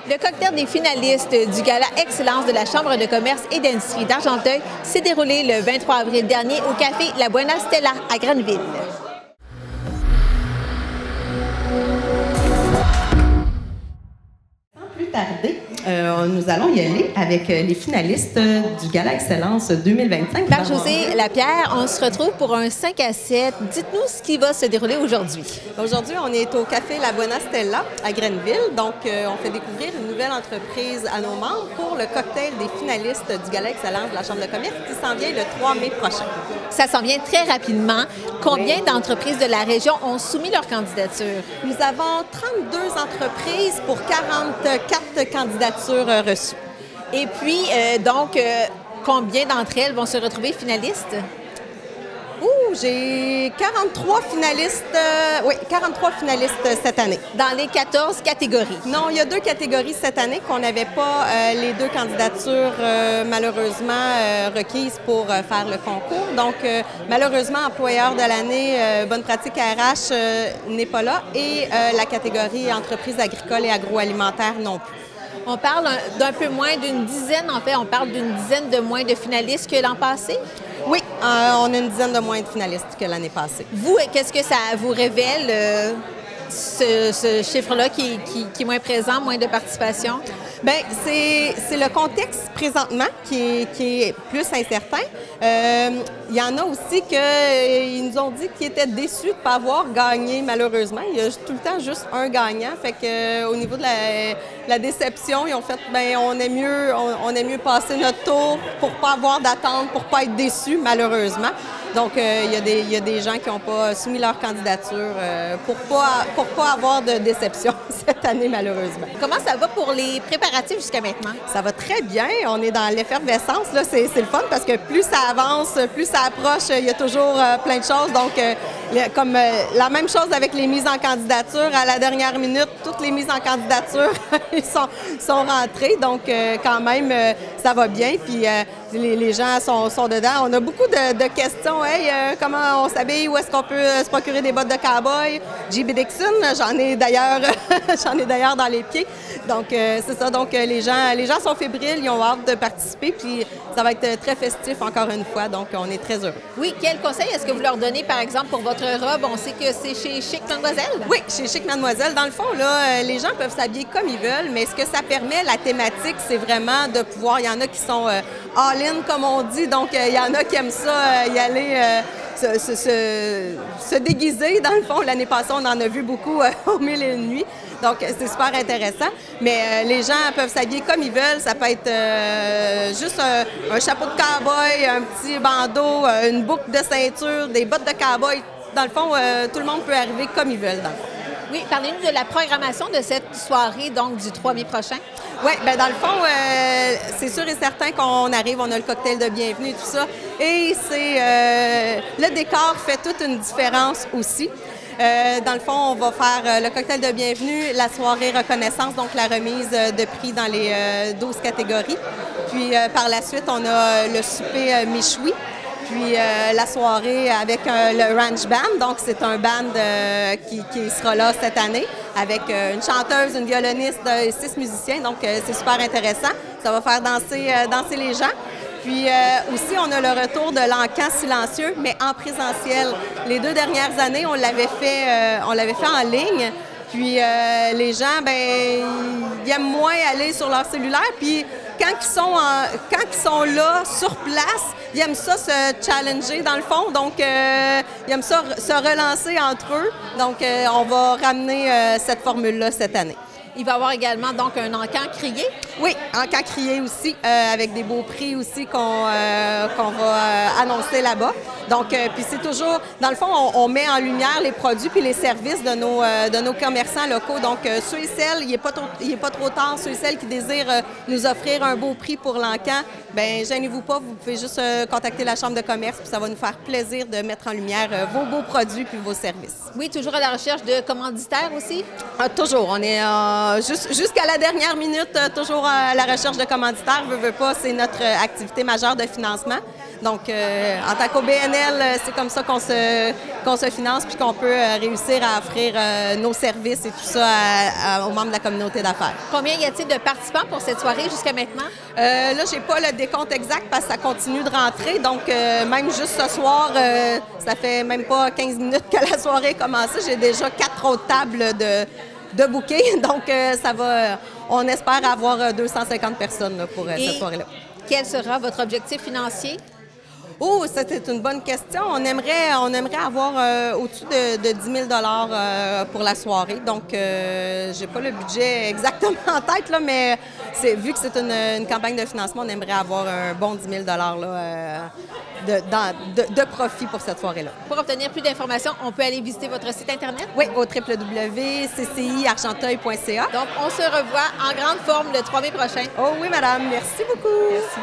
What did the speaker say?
Le cocktail des finalistes du Gala Excellence de la Chambre de commerce et d'industrie d'Argenteuil s'est déroulé le 23 avril dernier au café La Buena Stella à Grenville. Sans plus tarder, nous allons y aller avec les finalistes du Gala Excellence 2025. Marie-Josée Lapierre, on se retrouve pour un 5 à 7. Dites-nous ce qui va se dérouler aujourd'hui. Aujourd'hui, on est au café La Buena Stella à Grenville. Donc, on fait découvrir une nouvelle entreprise à nos membres pour le cocktail des finalistes du Gala Excellence de la Chambre de commerce qui s'en vient le 3 mai prochain. Ça s'en vient très rapidement. Combien d'entreprises de la région ont soumis leur candidature? Nous avons 32 entreprises pour 44 candidatures reçues. Et puis, combien d'entre elles vont se retrouver finalistes? J'ai 43 finalistes, 43 finalistes cette année. Dans les 14 catégories? Non, il y a 2 catégories cette année qu'on n'avait pas les 2 candidatures malheureusement requises pour faire le concours. Donc, malheureusement, employeur de l'année, bonne pratique RH n'est pas là et la catégorie entreprise agricole et agroalimentaire non plus. On parle d'un peu moins d'une dizaine, en fait, on parle d'une dizaine de moins de finalistes que l'an passé? Oui, on a une dizaine de moins de finalistes que l'année passée. Vous, qu'est-ce que ça vous révèle, ce chiffre-là qui est moins présent, moins de participation? Bien, c'est le contexte présentement qui est plus incertain. Il y en a aussi qui nous ont dit qu'ils étaient déçus de ne pas avoir gagné, malheureusement. Il y a tout le temps juste un gagnant. Fait que au niveau de la déception, ils ont fait, bien, on aime mieux passer notre tour pour ne pas avoir d'attente, pour ne pas être déçus, malheureusement. Donc, il y a des gens qui n'ont pas soumis leur candidature pour pas avoir de déception cette année, malheureusement. Comment ça va pour les préparatifs jusqu'à maintenant? Ça va très bien. On est dans l'effervescence. C'est le fun parce que plus ça avance, plus ça approche, il y a toujours plein de choses. Donc, comme la même chose avec les mises en candidature, à la dernière minute, toutes les mises en candidature sont rentrées. Donc, quand même, ça va bien. Puis, les gens sont dedans. On a beaucoup de questions. Hey, comment on s'habille? Où est-ce qu'on peut se procurer des bottes de cow-boy? JB Dixon, j'en ai d'ailleurs dans les pieds. Donc, c'est ça. Donc, les gens sont fébriles, ils ont hâte de participer. Puis, ça va être très festif encore une fois. Donc, on est très heureux. Oui. Quel conseil est-ce que vous leur donnez, par exemple, pour votre robe? On sait que c'est chez Chic Mademoiselle? Oui, chez Chic Mademoiselle. Dans le fond, là, les gens peuvent s'habiller comme ils veulent, mais ce que ça permet, la thématique, c'est vraiment de pouvoir... Il y en a qui sont all-in, comme on dit. Donc, il y en a qui aiment ça, y aller... se déguiser, dans le fond. L'année passée, on en a vu beaucoup au Mille et une nuits. Donc, c'est super intéressant. Mais les gens peuvent s'habiller comme ils veulent. Ça peut être juste un chapeau de cow-boy, un petit bandeau, une boucle de ceinture, des bottes de cow-boy. Dans le fond, tout le monde peut arriver comme ils veulent, dans le fond. Oui, parlez-nous de la programmation de cette soirée, donc du 3 mai prochain. Oui, bien dans le fond, c'est sûr et certain qu'on arrive, on a le cocktail de bienvenue et tout ça. Et le décor fait toute une différence aussi. Dans le fond, on va faire le cocktail de bienvenue, la soirée reconnaissance, donc la remise de prix dans les 12 catégories. Puis par la suite, on a le souper Michoui. Puis la soirée avec le Ranch Band, donc c'est un band qui sera là cette année avec une chanteuse, une violoniste et 6 musiciens, donc c'est super intéressant. Ça va faire danser les gens. Puis aussi, on a le retour de l'Encan silencieux, mais en présentiel. Les 2 dernières années, on l'avait fait en ligne. Puis les gens, ben, ils aiment moins aller sur leur cellulaire. Puis quand ils sont là, sur place, ils aiment ça se challenger dans le fond. Donc, ils aiment ça se relancer entre eux. Donc, on va ramener cette formule-là cette année. Il va y avoir également donc un encan crié? Oui, encan crié aussi, avec des beaux prix aussi qu'on va annoncer là-bas. Donc, puis c'est toujours, dans le fond, on met en lumière les produits puis les services de nos commerçants locaux. Donc, ceux et celles, il n'est pas trop tard, ceux et celles qui désirent nous offrir un beau prix pour l'encan, bien, gênez-vous pas, vous pouvez juste contacter la Chambre de commerce puis ça va nous faire plaisir de mettre en lumière vos beaux produits puis vos services. Oui, toujours à la recherche de commanditaires aussi? Toujours, on est jusqu'à la dernière minute, toujours à la recherche de commanditaires. Veux pas, c'est notre activité majeure de financement. Donc, en tant qu'OBNL, c'est comme ça qu'on se finance puis qu'on peut réussir à offrir nos services et tout ça aux membres de la communauté d'affaires. Combien y a-t-il de participants pour cette soirée jusqu'à maintenant? Là, j'ai pas le décompte exact parce que ça continue de rentrer. Donc, même juste ce soir, ça fait même pas 15 minutes que la soirée a commencé. J'ai déjà 4 autres tables de bouquets. Donc, ça va. On espère avoir 250 personnes là, pour cette soirée-là. Quel sera votre objectif financier? Oh, c'était une bonne question. On aimerait avoir au-dessus de 10 000 pour la soirée. Donc, j'ai pas le budget exactement en tête, là, mais vu que c'est une campagne de financement, on aimerait avoir un bon 10 000 là, de profit pour cette soirée-là. Pour obtenir plus d'informations, on peut aller visiter votre site Internet? Oui, au www.cciargenteuil.ca. Donc, on se revoit en grande forme le 3 mai prochain. Oh oui, madame. Merci beaucoup. Merci.